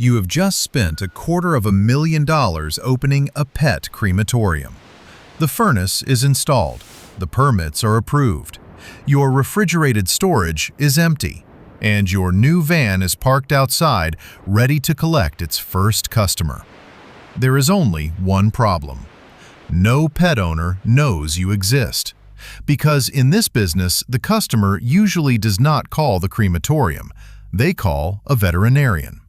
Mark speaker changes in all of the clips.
Speaker 1: You have just spent $250,000 opening a pet crematorium. The furnace is installed, the permits are approved, your refrigerated storage is empty, and your new van is parked outside ready to collect its first customer. There is only one problem. No pet owner knows you exist. Because in this business, the customer usually does not call the crematorium, they call a veterinarian.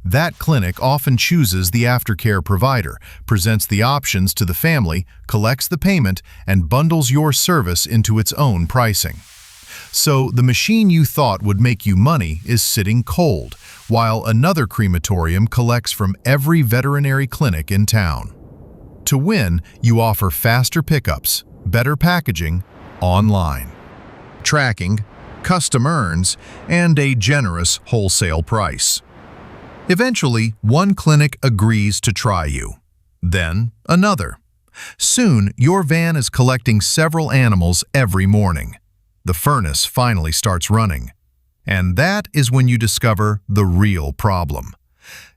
Speaker 1: That clinic often chooses the aftercare provider, presents the options to the family, collects the payment, and bundles your service into its own pricing. So the machine you thought would make you money is sitting cold, while another crematorium collects from every veterinary clinic in town. To win, you offer faster pickups, better packaging, online tracking, custom urns, and a generous wholesale price. Eventually, one clinic agrees to try you. Then, another. Soon, your van is collecting several animals every morning. The furnace finally starts running. And that is when you discover the real problem.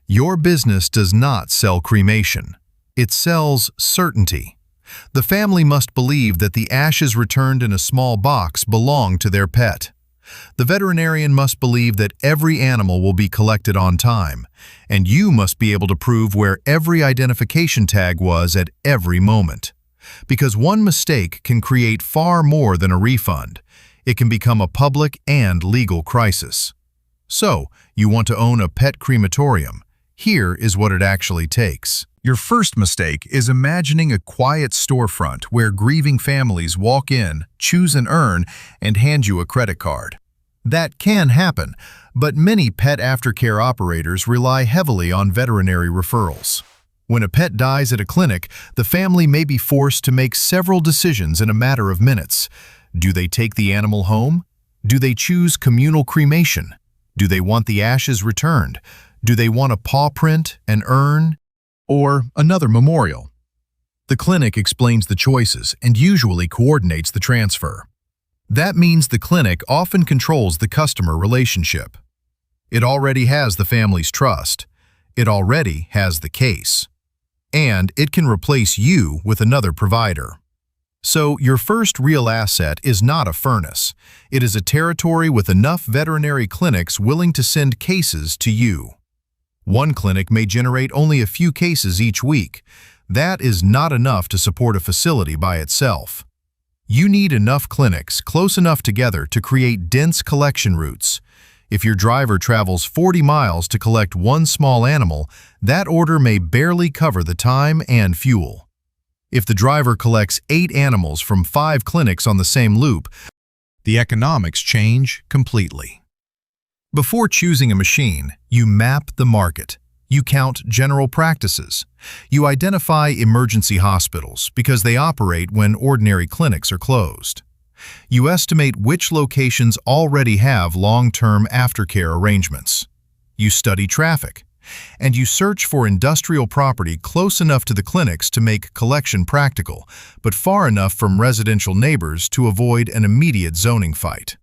Speaker 1: Your business does not sell cremation. It sells certainty. The family must believe that the ashes returned in a small box belong to their pet. The veterinarian must believe that every animal will be collected on time, and you must be able to prove where every identification tag was at every moment. Because one mistake can create far more than a refund. It can become a public and legal crisis. So, you want to own a pet crematorium. Here is what it actually takes. Your first mistake is imagining a quiet storefront where grieving families walk in, choose an urn, and hand you a credit card. That can happen, but many pet aftercare operators rely heavily on veterinary referrals. When a pet dies at a clinic, the family may be forced to make several decisions in a matter of minutes. Do they take the animal home? Do they choose communal cremation? Do they want the ashes returned? Do they want a paw print, an urn, or another memorial? The clinic explains the choices and usually coordinates the transfer. That means the clinic often controls the customer relationship. It already has the family's trust. It already has the case. And it can replace you with another provider. So your first real asset is not a furnace. It is a territory with enough veterinary clinics willing to send cases to you. One clinic may generate only a few cases each week. That is not enough to support a facility by itself. You need enough clinics close enough together to create dense collection routes. If your driver travels 40 miles to collect one small animal, that order may barely cover the time and fuel. If the driver collects 8 animals from 5 clinics on the same loop, the economics change completely. Before choosing a machine, you map the market. You count general practices. You identify emergency hospitals because they operate when ordinary clinics are closed. You estimate which locations already have long-term aftercare arrangements. You study traffic. And you search for industrial property close enough to the clinics to make collection practical, but far enough from residential neighbors to avoid an immediate zoning fight.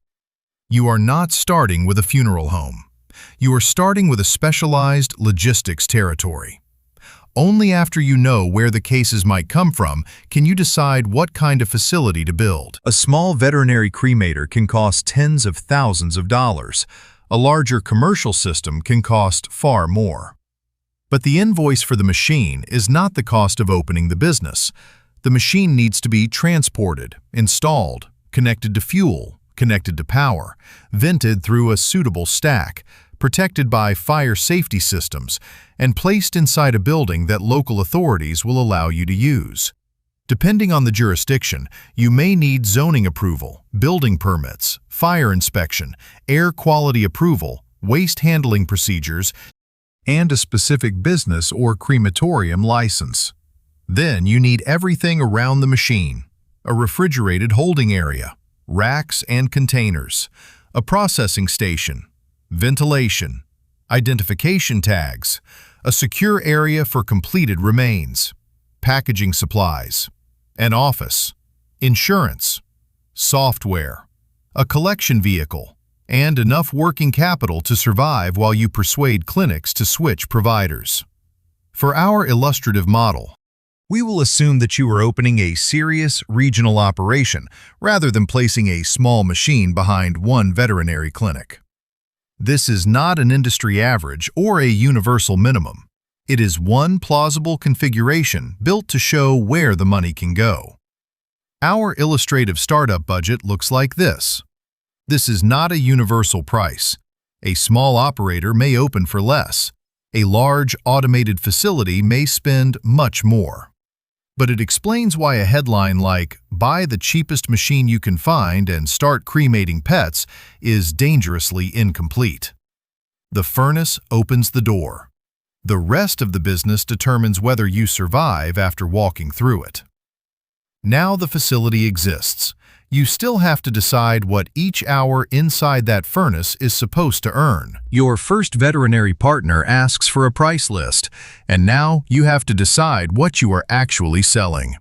Speaker 1: You are not starting with a funeral home. You are starting with a specialized logistics territory. Only after you know where the cases might come from can you decide what kind of facility to build. A small veterinary cremator can cost tens of thousands of dollars. A larger commercial system can cost far more. But the invoice for the machine is not the cost of opening the business. The machine needs to be transported, installed, connected to fuel, connected to power, vented through a suitable stack, protected by fire safety systems, and placed inside a building that local authorities will allow you to use. Depending on the jurisdiction, you may need zoning approval, building permits, fire inspection, air quality approval, waste handling procedures, and a specific business or crematorium license. Then you need everything around the machine: a refrigerated holding area, racks and containers, a processing station, ventilation, identification tags, a secure area for completed remains, packaging supplies, an office, insurance, software, a collection vehicle, and enough working capital to survive while you persuade clinics to switch providers. For our illustrative model, we will assume that you are opening a serious regional operation rather than placing a small machine behind one veterinary clinic. This is not an industry average or a universal minimum. It is one plausible configuration built to show where the money can go. Our illustrative startup budget looks like this. This is not a universal price. A small operator may open for less. A large automated facility may spend much more. But it explains why a headline like, "Buy the cheapest machine you can find and start cremating pets," is dangerously incomplete. The furnace opens the door. The rest of the business determines whether you survive after walking through it. Now the facility exists. You still have to decide what each hour inside that furnace is supposed to earn. Your first veterinary partner asks for a price list, and now you have to decide what you are actually selling.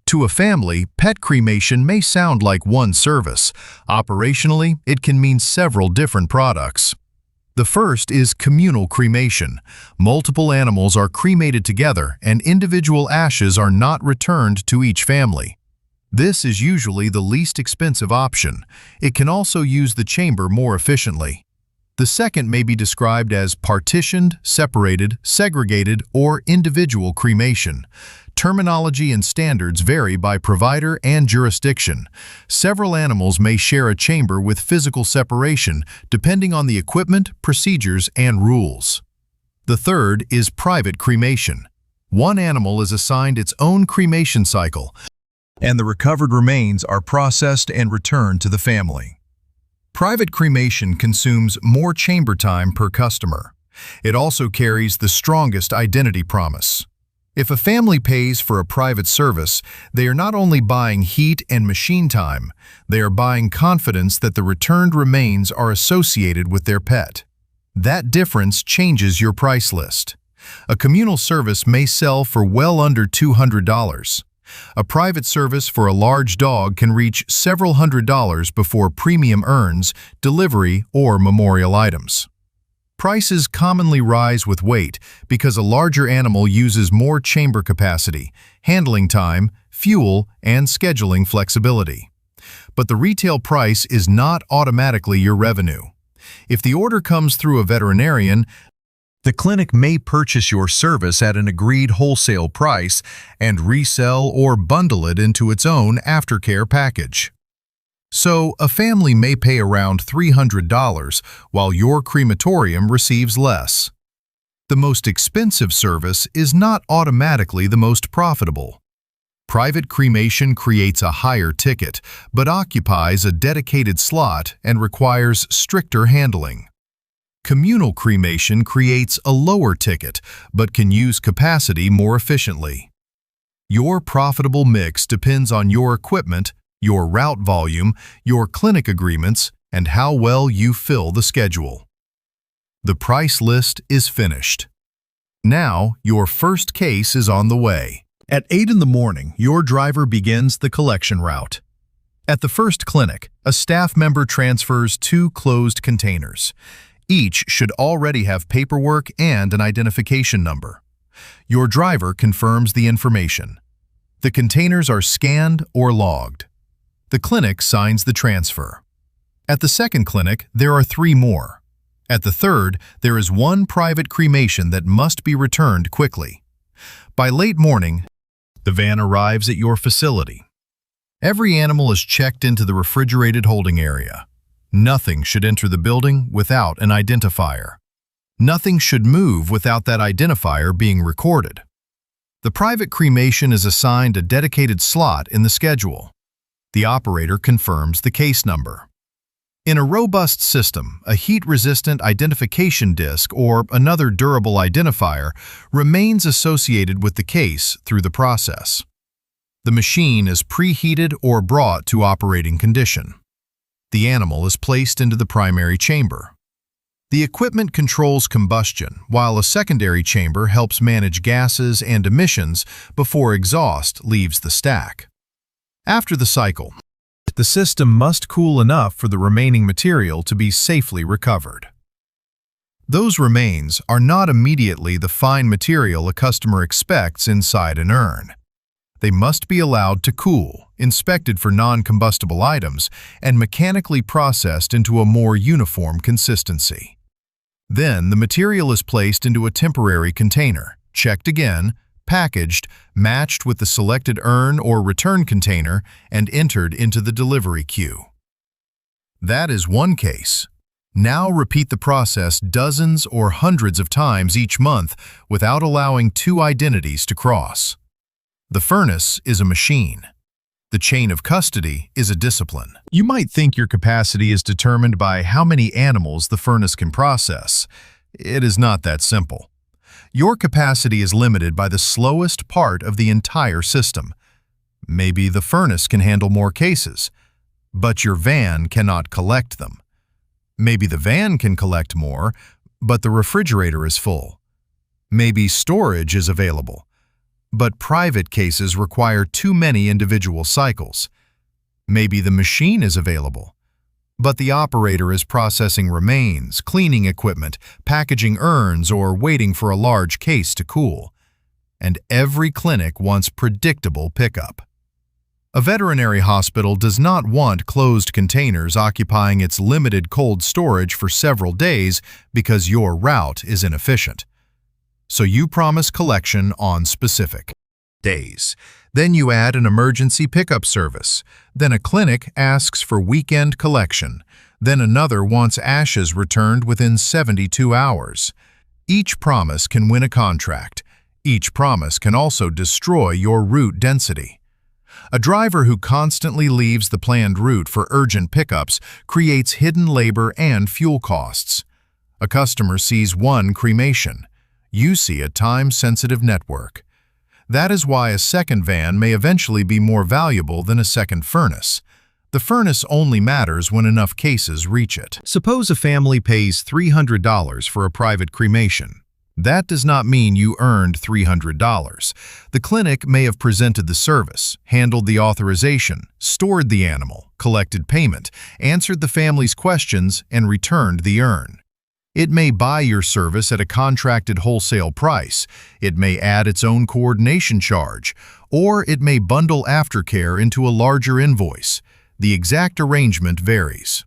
Speaker 1: To a family, pet cremation may sound like one service. Operationally, it can mean several different products. The first is communal cremation. Multiple animals are cremated together, and individual ashes are not returned to each family. This is usually the least expensive option. It can also use the chamber more efficiently. The second may be described as partitioned, separated, segregated, or individual cremation. Terminology and standards vary by provider and jurisdiction. Several animals may share a chamber with physical separation, depending on the equipment, procedures, and rules. The third is private cremation. One animal is assigned its own cremation cycle, and the recovered remains are processed and returned to the family. Private cremation consumes more chamber time per customer. It also carries the strongest identity promise. If a family pays for a private service, they are not only buying heat and machine time, they are buying confidence that the returned remains are associated with their pet. That difference changes your price list. A communal service may sell for well under $200. A private service for a large dog can reach several $100s before premium urns, delivery, or memorial items. Prices commonly rise with weight because a larger animal uses more chamber capacity, handling time, fuel, and scheduling flexibility. But the retail price is not automatically your revenue. If the order comes through a veterinarian, the clinic may purchase your service at an agreed wholesale price and resell or bundle it into its own aftercare package. So, a family may pay around $300 while your crematorium receives less. The most expensive service is not automatically the most profitable. Private cremation creates a higher ticket, but occupies a dedicated slot and requires stricter handling. Communal cremation creates a lower ticket, but can use capacity more efficiently. Your profitable mix depends on your equipment, your route volume, your clinic agreements, and how well you fill the schedule. The price list is finished. Now, your first case is on the way. At 8 in the morning, your driver begins the collection route. At the first clinic, a staff member transfers 2 closed containers. Each should already have paperwork and an identification number. Your driver confirms the information. The containers are scanned or logged. The clinic signs the transfer. At the second clinic, there are 3 more. At the third, there is 1 private cremation that must be returned quickly. By late morning, the van arrives at your facility. Every animal is checked into the refrigerated holding area. Nothing should enter the building without an identifier. Nothing should move without that identifier being recorded. The private cremation is assigned a dedicated slot in the schedule. The operator confirms the case number. In a robust system, a heat-resistant identification disc or another durable identifier remains associated with the case through the process. The machine is preheated or brought to operating condition. The animal is placed into the primary chamber. The equipment controls combustion, while a secondary chamber helps manage gases and emissions before exhaust leaves the stack. After the cycle, The system must cool enough for the remaining material to be safely recovered. Those remains are not immediately the fine material a customer expects inside an urn. They must be allowed to cool, inspected for non-combustible items, and mechanically processed into a more uniform consistency. Then the material is placed into a temporary container, checked again, packaged, matched with the selected urn or return container, and entered into the delivery queue. That is one case. Now repeat the process dozens or hundreds of times each month without allowing two identities to cross. The furnace is a machine. The chain of custody is a discipline. You might think your capacity is determined by how many animals the furnace can process. It is not that simple. Your capacity is limited by the slowest part of the entire system. Maybe the furnace can handle more cases, but your van cannot collect them. Maybe the van can collect more, but the refrigerator is full. Maybe storage is available, but private cases require too many individual cycles. Maybe the machine is available, but the operator is processing remains, cleaning equipment, packaging urns, or waiting for a large case to cool. And every clinic wants predictable pickup. A veterinary hospital does not want closed containers occupying its limited cold storage for several days because your route is inefficient. So you promise collection on specific days. Then you add an emergency pickup service. Then a clinic asks for weekend collection. Then another wants ashes returned within 72 hours. Each promise can win a contract. Each promise can also destroy your route density. A driver who constantly leaves the planned route for urgent pickups creates hidden labor and fuel costs. A customer sees one cremation. You see a time-sensitive network. That is why a second van may eventually be more valuable than a second furnace. The furnace only matters when enough cases reach it. Suppose a family pays $300 for a private cremation. That does not mean you earned $300. The clinic may have presented the service, handled the authorization, stored the animal, collected payment, answered the family's questions, and returned the urn. It may buy your service at a contracted wholesale price, it may add its own coordination charge, or it may bundle aftercare into a larger invoice. The exact arrangement varies.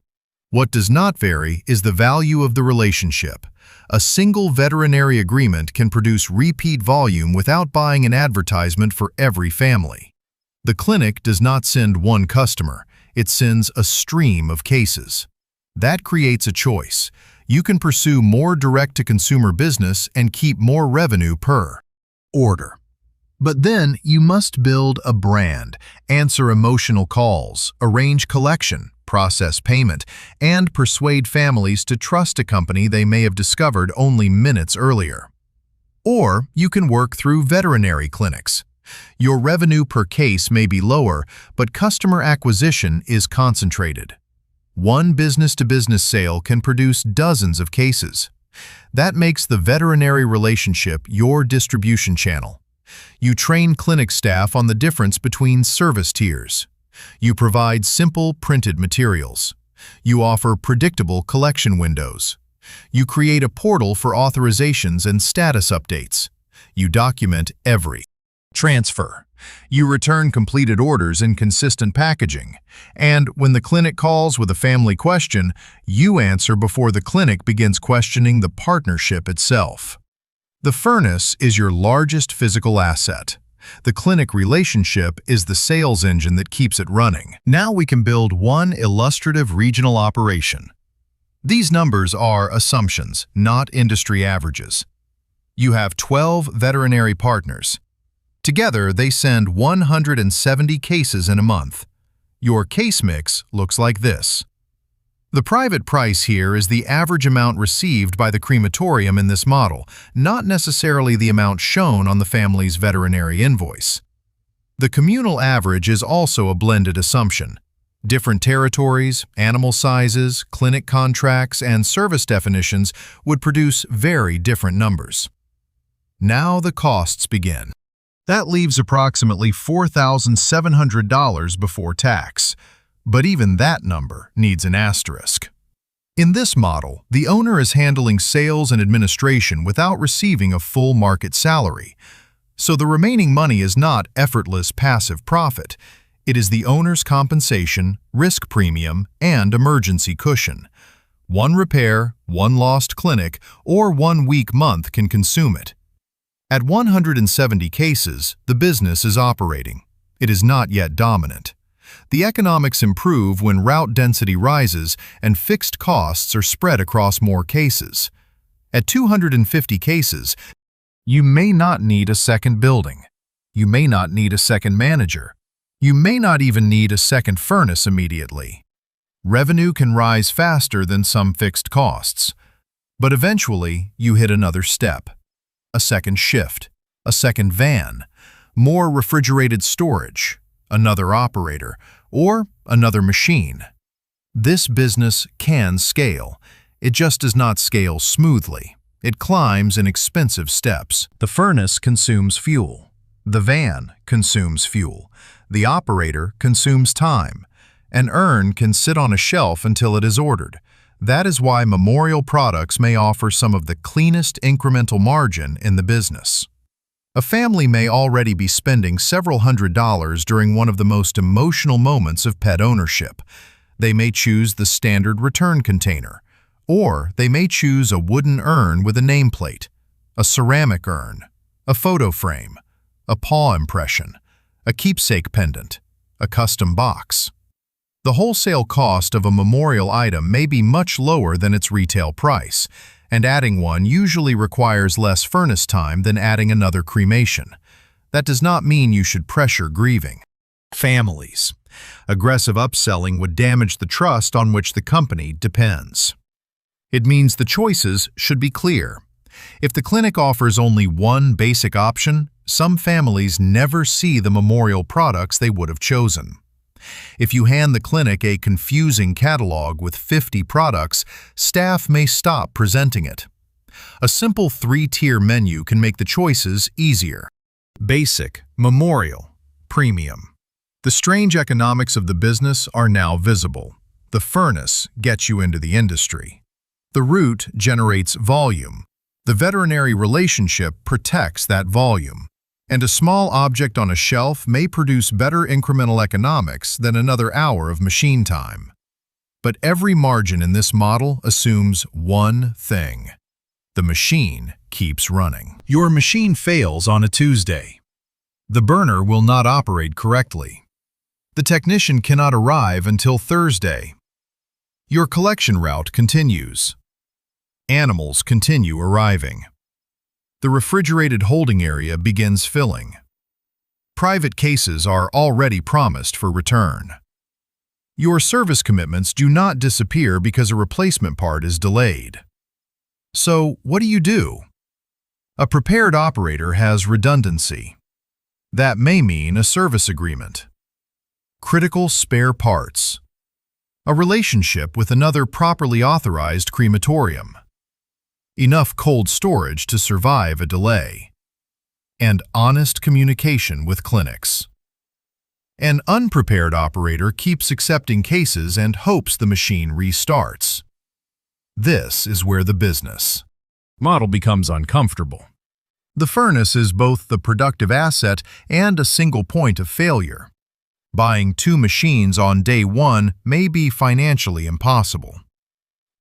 Speaker 1: What does not vary is the value of the relationship. A single veterinary agreement can produce repeat volume without buying an advertisement for every family. The clinic does not send one customer, it sends a stream of cases. That creates a choice. You can pursue more direct-to-consumer business and keep more revenue per order. But then you must build a brand, answer emotional calls, arrange collection, process payment, and persuade families to trust a company they may have discovered only minutes earlier. Or you can work through veterinary clinics. Your revenue per case may be lower, but customer acquisition is concentrated. One business-to-business sale can produce dozens of cases. That makes the veterinary relationship your distribution channel. You train clinic staff on the difference between service tiers. You provide simple printed materials. You offer predictable collection windows. You create a portal for authorizations and status updates. You document every transfer. You return completed orders in consistent packaging. And when the clinic calls with a family question, you answer before the clinic begins questioning the partnership itself. The furnace is your largest physical asset. The clinic relationship is the sales engine that keeps it running. Now we can build one illustrative regional operation. These numbers are assumptions, not industry averages. You have 12 veterinary partners. Together, they send 170 cases in a month. Your case mix looks like this. The private price here is the average amount received by the crematorium in this model, not necessarily the amount shown on the family's veterinary invoice. The communal average is also a blended assumption. Different territories, animal sizes, clinic contracts, and service definitions would produce very different numbers. Now the costs begin. That leaves approximately $4,700 before tax. But even that number needs an asterisk. In this model, the owner is handling sales and administration without receiving a full market salary. So the remaining money is not effortless passive profit. It is the owner's compensation, risk premium, and emergency cushion. One repair, one lost clinic, or 1 weak month can consume it. At 170 cases, the business is operating. It is not yet dominant. The economics improve when route density rises and fixed costs are spread across more cases. At 250 cases, you may not need a second building. You may not need a second manager. You may not even need a second furnace immediately. Revenue can rise faster than some fixed costs. But eventually, you hit another step. A second shift, a second van, more refrigerated storage, another operator, or another machine. This business can scale. It just does not scale smoothly. It climbs in expensive steps. The furnace consumes fuel. The van consumes fuel. The operator consumes time. An urn can sit on a shelf until it is ordered. That is why Memorial products may offer some of the cleanest incremental margin in the business. A family may already be spending several $100s during one of the most emotional moments of pet ownership. They may choose the standard return container, or they may choose a wooden urn with a nameplate, a ceramic urn, a photo frame, a paw impression, a keepsake pendant, a custom box. The wholesale cost of a Memorial item may be much lower than its retail price, and adding one usually requires less furnace time than adding another cremation. That does not mean you should pressure grieving families. Aggressive upselling would damage the trust on which the company depends. It means the choices should be clear. If the clinic offers only one basic option, some families never see the Memorial products they would have chosen. If you hand the clinic a confusing catalog with 50 products, staff may stop presenting it. A simple 3-tier menu can make the choices easier. Basic, Memorial, Premium. The strange economics of the business are now visible. The furnace gets you into the industry. The route generates volume. The veterinary relationship protects that volume. And a small object on a shelf may produce better incremental economics than another hour of machine time. But every margin in this model assumes one thing. The machine keeps running. Your machine fails on a Tuesday. The burner will not operate correctly. The technician cannot arrive until Thursday. Your collection route continues. Animals continue arriving. The refrigerated holding area begins filling. Private cases are already promised for return. Your service commitments do not disappear because a replacement part is delayed. So, what do? A prepared operator has redundancy. That may mean a service agreement. Critical spare parts. A relationship with another properly authorized crematorium. Enough cold storage to survive a delay. And honest communication with clinics. An unprepared operator keeps accepting cases and hopes the machine restarts. This is where the business model becomes uncomfortable. The furnace is both the productive asset and a single point of failure. Buying 2 machines on day 1 may be financially impossible.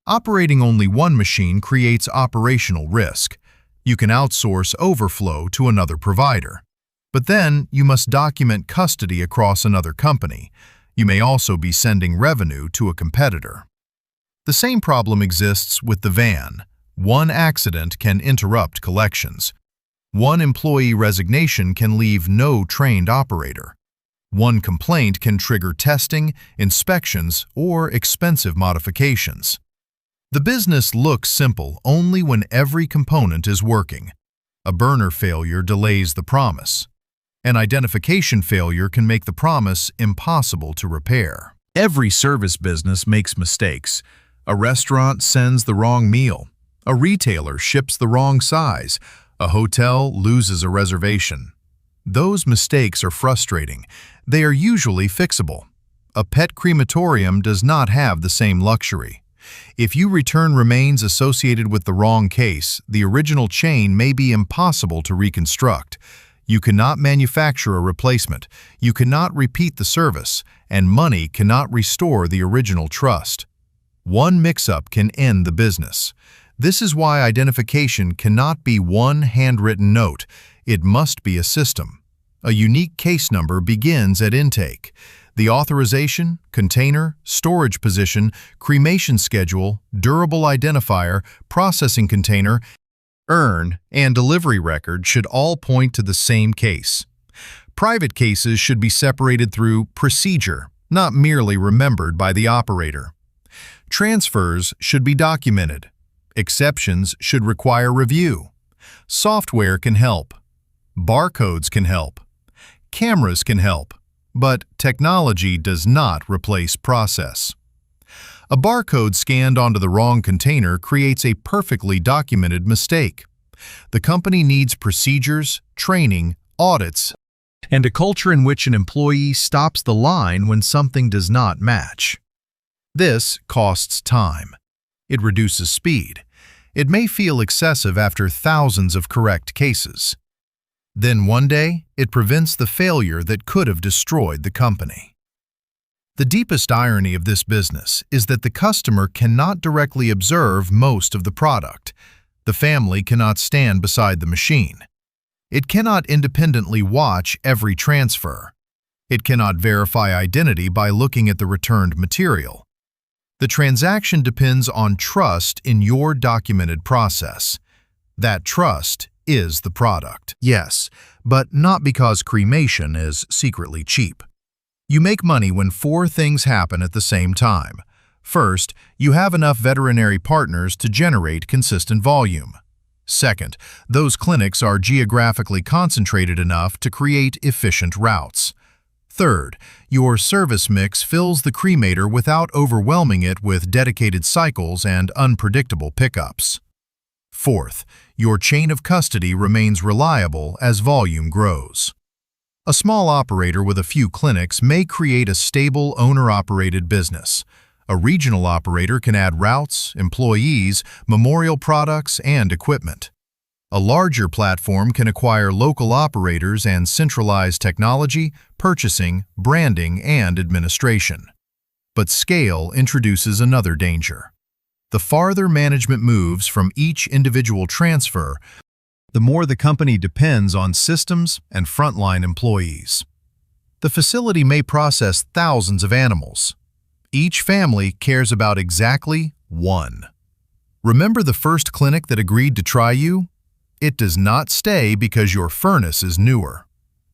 Speaker 1: Operating only one machine creates operational risk. You can outsource overflow to another provider. But then you must document custody across another company. You may also be sending revenue to a competitor. The same problem exists with the van. One accident can interrupt collections. One employee resignation can leave no trained operator. One complaint can trigger testing, inspections, or expensive modifications. The business looks simple only when every component is working. A burner failure delays the promise. An identification failure can make the promise impossible to repair. Every service business makes mistakes. A restaurant sends the wrong meal. A retailer ships the wrong size. A hotel loses a reservation. Those mistakes are frustrating. They are usually fixable. a pet crematorium does not have the same luxury. If you return remains associated with the wrong case, the original chain may be impossible to reconstruct. You cannot manufacture a replacement, you cannot repeat the service, and money cannot restore the original trust. One mix-up can end the business. This is why identification cannot be one handwritten note. It must be a system. A unique case number begins at intake. The authorization, container, storage position, cremation schedule, durable identifier, processing container, urn, and delivery record should all point to the same case. Private cases should be separated through procedure, not merely remembered by the operator. Transfers should be documented. Exceptions should require review. Software can help. Barcodes can help. Cameras can help. But technology does not replace process. A barcode scanned onto the wrong container creates a perfectly documented mistake. The company needs procedures, training, audits, and a culture in which an employee stops the line when something does not match. This costs time. It reduces speed. It may feel excessive after thousands of correct cases. Then one day, it prevents the failure that could have destroyed the company. The deepest irony of this business is that the customer cannot directly observe most of the product. The family cannot stand beside the machine. It cannot independently watch every transfer. It cannot verify identity by looking at the returned material. The transaction depends on trust in your documented process. That trust is the product. Yes, but not because cremation is secretly cheap. You make money when four things happen at the same time. First, you have enough veterinary partners to generate consistent volume. Second, those clinics are geographically concentrated enough to create efficient routes. Third, your service mix fills the cremator without overwhelming it with dedicated cycles and unpredictable pickups. Fourth, your chain of custody remains reliable as volume grows. A small operator with a few clinics may create a stable owner-operated business. A regional operator can add routes, employees, memorial products, and equipment. A larger platform can acquire local operators and centralize technology, purchasing, branding, and administration. But scale introduces another danger. The farther management moves from each individual transfer, the more the company depends on systems and frontline employees. The facility may process thousands of animals. Each family cares about exactly one. Remember the first clinic that agreed to try you? It does not stay because your furnace is newer.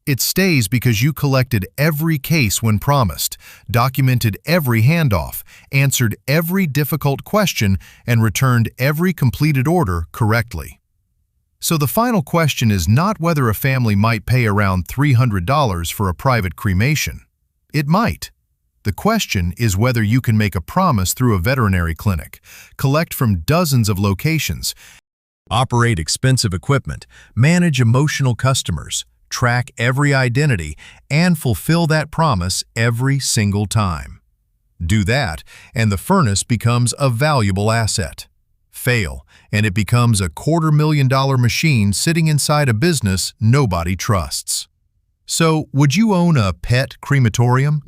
Speaker 1: It stays because you collected every case when promised, documented every handoff, answered every difficult question, and returned every completed order correctly. So the final question is not whether a family might pay around $300 for a private cremation. It might. The question is whether you can make a promise through a veterinary clinic, collect from dozens of locations, operate expensive equipment, manage emotional customers, track every identity, and fulfill that promise every single time. Do that, and the furnace becomes a valuable asset. Fail, and it becomes a $250,000 machine sitting inside a business nobody trusts. So, would you own a pet crematorium?